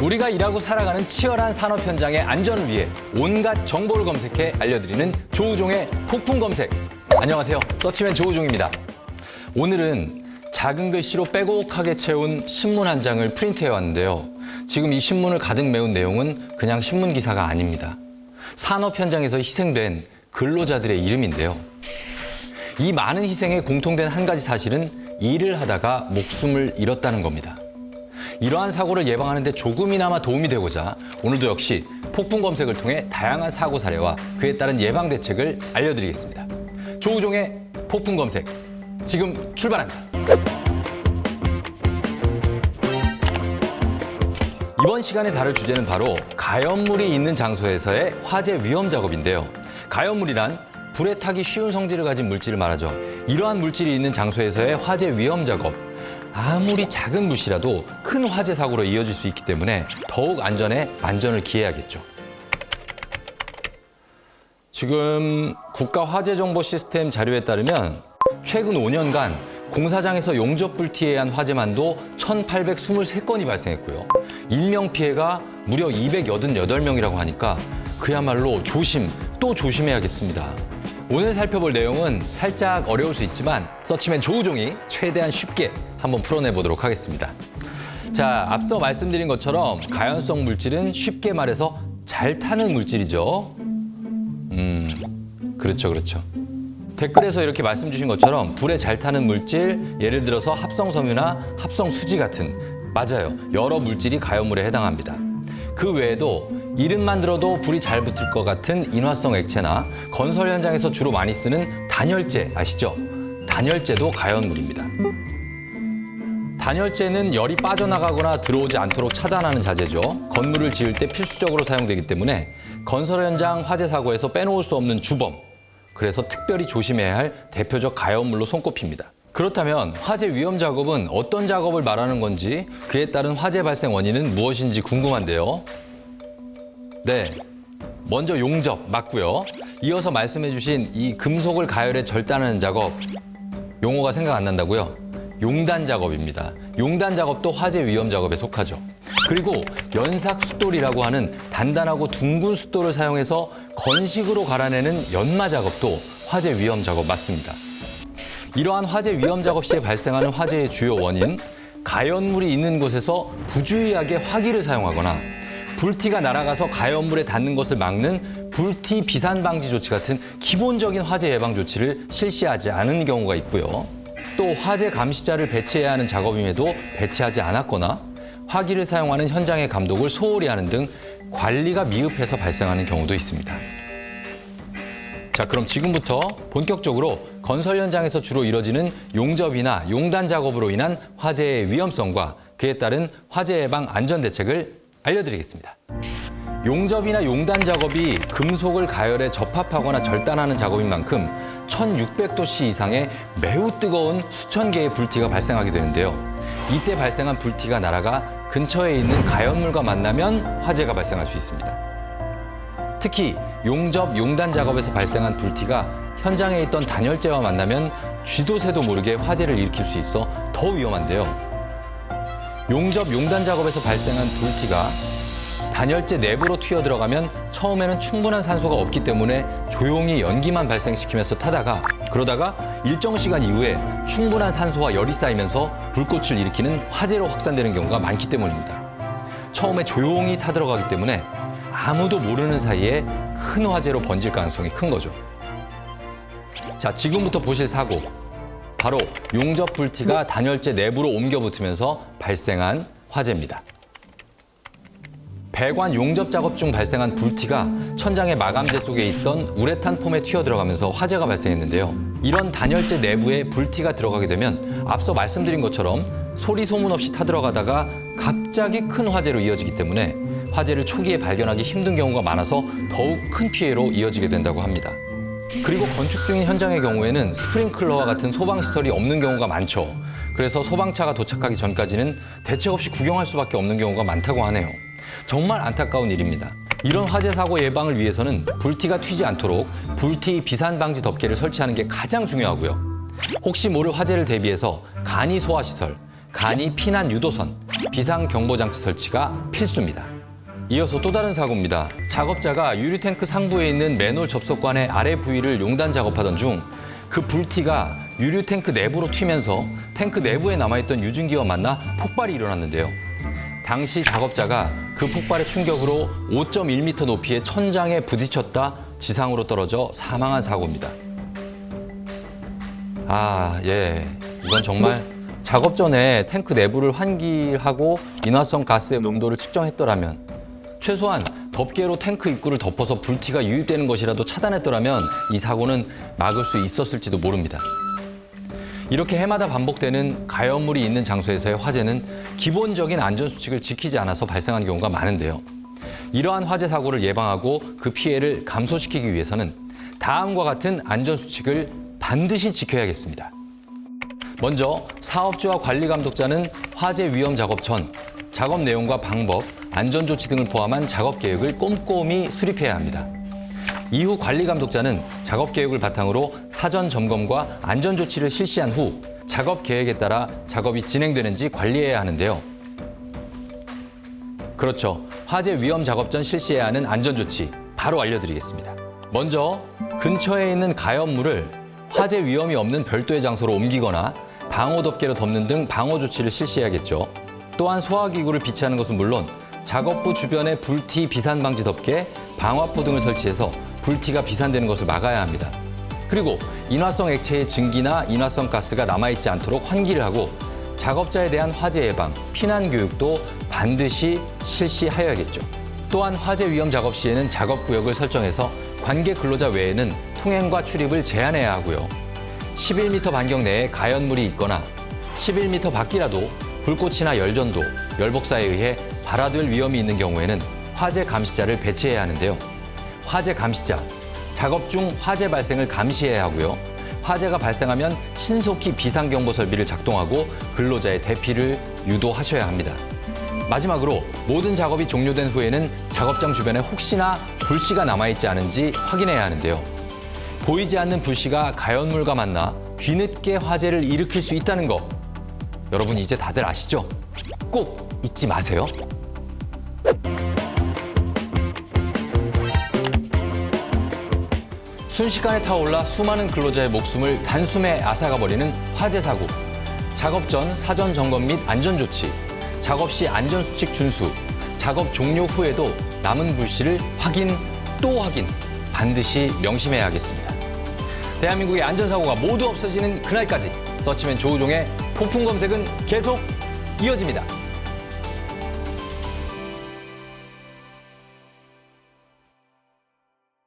우리가 일하고 살아가는 치열한 산업 현장의 안전을 위해 온갖 정보를 검색해 알려드리는 조우종의 폭풍 검색. 안녕하세요. 서치맨 조우종입니다. 오늘은 작은 글씨로 빼곡하게 채운 신문 한 장을 프린트해 왔는데요. 지금 이 신문을 가득 메운 내용은 그냥 신문 기사가 아닙니다. 산업 현장에서 희생된 근로자들의 이름인데요. 이 많은 희생에 공통된 한 가지 사실은 일을 하다가 목숨을 잃었다는 겁니다. 이러한 사고를 예방하는 데 조금이나마 도움이 되고자 오늘도 역시 폭풍 검색을 통해 다양한 사고 사례와 그에 따른 예방 대책을 알려드리겠습니다. 조우종의 폭풍 검색, 지금 출발합니다. 이번 시간에 다룰 주제는 바로 가연물이 있는 장소에서의 화재 위험 작업인데요. 가연물이란 불에 타기 쉬운 성질을 가진 물질을 말하죠. 이러한 물질이 있는 장소에서의 화재 위험 작업. 아무리 작은 붓이라도 큰 화재 사고로 이어질 수 있기 때문에 더욱 안전에 만전을 기해야겠죠. 지금 국가화재정보시스템 자료에 따르면 최근 5년간 공사장에서 용접불티에 의한 화재만도 1,823건이 발생했고요. 인명피해가 무려 288명이라고 하니까 그야말로 조심 또 조심해야겠습니다. 오늘 살펴볼 내용은 살짝 어려울 수 있지만 서치맨 조우종이 최대한 쉽게 한번 풀어내보도록 하겠습니다. 자, 앞서 말씀드린 것처럼 가연성 물질은 쉽게 말해서 잘 타는 물질이죠. 그렇죠. 댓글에서 이렇게 말씀 주신 것처럼 불에 잘 타는 물질, 예를 들어서 합성섬유나 합성수지 같은, 맞아요. 여러 물질이 가연물에 해당합니다. 그 외에도 이름만 들어도 불이 잘 붙을 것 같은 인화성 액체나 건설 현장에서 주로 많이 쓰는 단열재 아시죠? 단열재도 가연물입니다. 단열재는 열이 빠져나가거나 들어오지 않도록 차단하는 자재죠. 건물을 지을 때 필수적으로 사용되기 때문에 건설 현장 화재 사고에서 빼놓을 수 없는 주범. 그래서 특별히 조심해야 할 대표적 가연물로 손꼽힙니다. 그렇다면 화재 위험 작업은 어떤 작업을 말하는 건지, 그에 따른 화재 발생 원인은 무엇인지 궁금한데요. 네, 먼저 용접 맞고요. 이어서 말씀해 주신 이 금속을 가열해 절단하는 작업, 용어가 생각 안 난다고요? 용단 작업입니다. 용단 작업도 화재 위험 작업에 속하죠. 그리고 연삭 숫돌이라고 하는 단단하고 둥근 숫돌을 사용해서 건식으로 갈아내는 연마 작업도 화재 위험 작업 맞습니다. 이러한 화재 위험 작업 시에 발생하는 화재의 주요 원인, 가연물이 있는 곳에서 부주의하게 화기를 사용하거나 불티가 날아가서 가연물에 닿는 것을 막는 불티 비산 방지 조치 같은 기본적인 화재 예방 조치를 실시하지 않은 경우가 있고요. 또 화재 감시자를 배치해야 하는 작업임에도 배치하지 않았거나 화기를 사용하는 현장의 감독을 소홀히 하는 등 관리가 미흡해서 발생하는 경우도 있습니다. 자, 그럼 지금부터 본격적으로 건설 현장에서 주로 이뤄지는 용접이나 용단 작업으로 인한 화재의 위험성과 그에 따른 화재 예방 안전 대책을 알려드리겠습니다. 용접이나 용단 작업이 금속을 가열해 접합하거나 절단하는 작업인 만큼 1,600도씨 이상의 매우 뜨거운 수천 개의 불티가 발생하게 되는데요. 이때 발생한 불티가 날아가 근처에 있는 가연물과 만나면 화재가 발생할 수 있습니다. 특히 용접, 용단 작업에서 발생한 불티가 현장에 있던 단열재와 만나면 쥐도 새도 모르게 화재를 일으킬 수 있어 더 위험한데요. 용접, 용단 작업에서 발생한 불티가 단열재 내부로 튀어들어가면 처음에는 충분한 산소가 없기 때문에 조용히 연기만 발생시키면서 타다가 그러다가 일정 시간 이후에 충분한 산소와 열이 쌓이면서 불꽃을 일으키는 화재로 확산되는 경우가 많기 때문입니다. 처음에 조용히 타들어가기 때문에 아무도 모르는 사이에 큰 화재로 번질 가능성이 큰 거죠. 자, 지금부터 보실 사고. 바로 용접 불티가 단열재 내부로 옮겨 붙으면서 발생한 화재입니다. 배관 용접 작업 중 발생한 불티가 천장의 마감재 속에 있던 우레탄 폼에 튀어들어가면서 화재가 발생했는데요. 이런 단열재 내부에 불티가 들어가게 되면 앞서 말씀드린 것처럼 소리 소문 없이 타들어가다가 갑자기 큰 화재로 이어지기 때문에 화재를 초기에 발견하기 힘든 경우가 많아서 더욱 큰 피해로 이어지게 된다고 합니다. 그리고 건축 중인 현장의 경우에는 스프링클러와 같은 소방시설이 없는 경우가 많죠. 그래서 소방차가 도착하기 전까지는 대책 없이 구경할 수밖에 없는 경우가 많다고 하네요. 정말 안타까운 일입니다. 이런 화재 사고 예방을 위해서는 불티가 튀지 않도록 불티 비산 방지 덮개를 설치하는 게 가장 중요하고요. 혹시 모를 화재를 대비해서 간이 소화시설, 간이 피난 유도선, 비상경보장치 설치가 필수입니다. 이어서 또 다른 사고입니다. 작업자가 유리탱크 상부에 있는 맨홀 접속관의 아래 부위를 용단 작업하던 중 그 불티가 유리탱크 내부로 튀면서 탱크 내부에 남아있던 유증기와 만나 폭발이 일어났는데요. 당시 작업자가 그 폭발의 충격으로 5.1m 높이의 천장에 부딪혔다 지상으로 떨어져 사망한 사고입니다. 이건 정말 작업 전에 탱크 내부를 환기하고 인화성 가스의 농도를 측정했더라면, 최소한 덮개로 탱크 입구를 덮어서 불티가 유입되는 것이라도 차단했더라면 이 사고는 막을 수 있었을지도 모릅니다. 이렇게 해마다 반복되는 가연물이 있는 장소에서의 화재는 기본적인 안전수칙을 지키지 않아서 발생한 경우가 많은데요. 이러한 화재 사고를 예방하고 그 피해를 감소시키기 위해서는 다음과 같은 안전수칙을 반드시 지켜야겠습니다. 먼저 사업주와 관리감독자는 화재 위험 작업 전 작업 내용과 방법, 안전조치 등을 포함한 작업 계획을 꼼꼼히 수립해야 합니다. 이후 관리감독자는 작업 계획을 바탕으로 사전 점검과 안전조치를 실시한 후 작업 계획에 따라 작업이 진행되는지 관리해야 하는데요. 그렇죠. 화재 위험 작업 전 실시해야 하는 안전조치 바로 알려드리겠습니다. 먼저 근처에 있는 가연물을 화재 위험이 없는 별도의 장소로 옮기거나 방호 덮개로 덮는 등 방호 조치를 실시해야겠죠. 또한 소화기구를 비치하는 것은 물론 작업부 주변에 불티 비산 방지 덮개, 방화포 등을 설치해서 불티가 비산되는 것을 막아야 합니다. 그리고 인화성 액체의 증기나 인화성 가스가 남아있지 않도록 환기를 하고 작업자에 대한 화재 예방, 피난 교육도 반드시 실시하여야겠죠. 또한 화재 위험 작업 시에는 작업 구역을 설정해서 관계 근로자 외에는 통행과 출입을 제한해야 하고요. 11m 반경 내에 가연물이 있거나 11m 밖이라도 불꽃이나 열전도, 열복사에 의해 발화될 위험이 있는 경우에는 화재 감시자를 배치해야 하는데요. 화재 감시자, 작업 중 화재 발생을 감시해야 하고요. 화재가 발생하면 신속히 비상경보 설비를 작동하고 근로자의 대피를 유도하셔야 합니다. 마지막으로 모든 작업이 종료된 후에는 작업장 주변에 혹시나 불씨가 남아있지 않은지 확인해야 하는데요. 보이지 않는 불씨가 가연물과 만나 뒤늦게 화재를 일으킬 수 있다는 거, 여러분 이제 다들 아시죠? 꼭 잊지 마세요. 순식간에 타올라 수많은 근로자의 목숨을 단숨에 앗아가버리는 화재 사고. 작업 전 사전 점검 및 안전조치, 작업 시 안전수칙 준수, 작업 종료 후에도 남은 불씨를 확인 또 확인 반드시 명심해야 하겠습니다. 대한민국의 안전사고가 모두 없어지는 그날까지 서치맨 조우종의 폭풍 검색은 계속 이어집니다.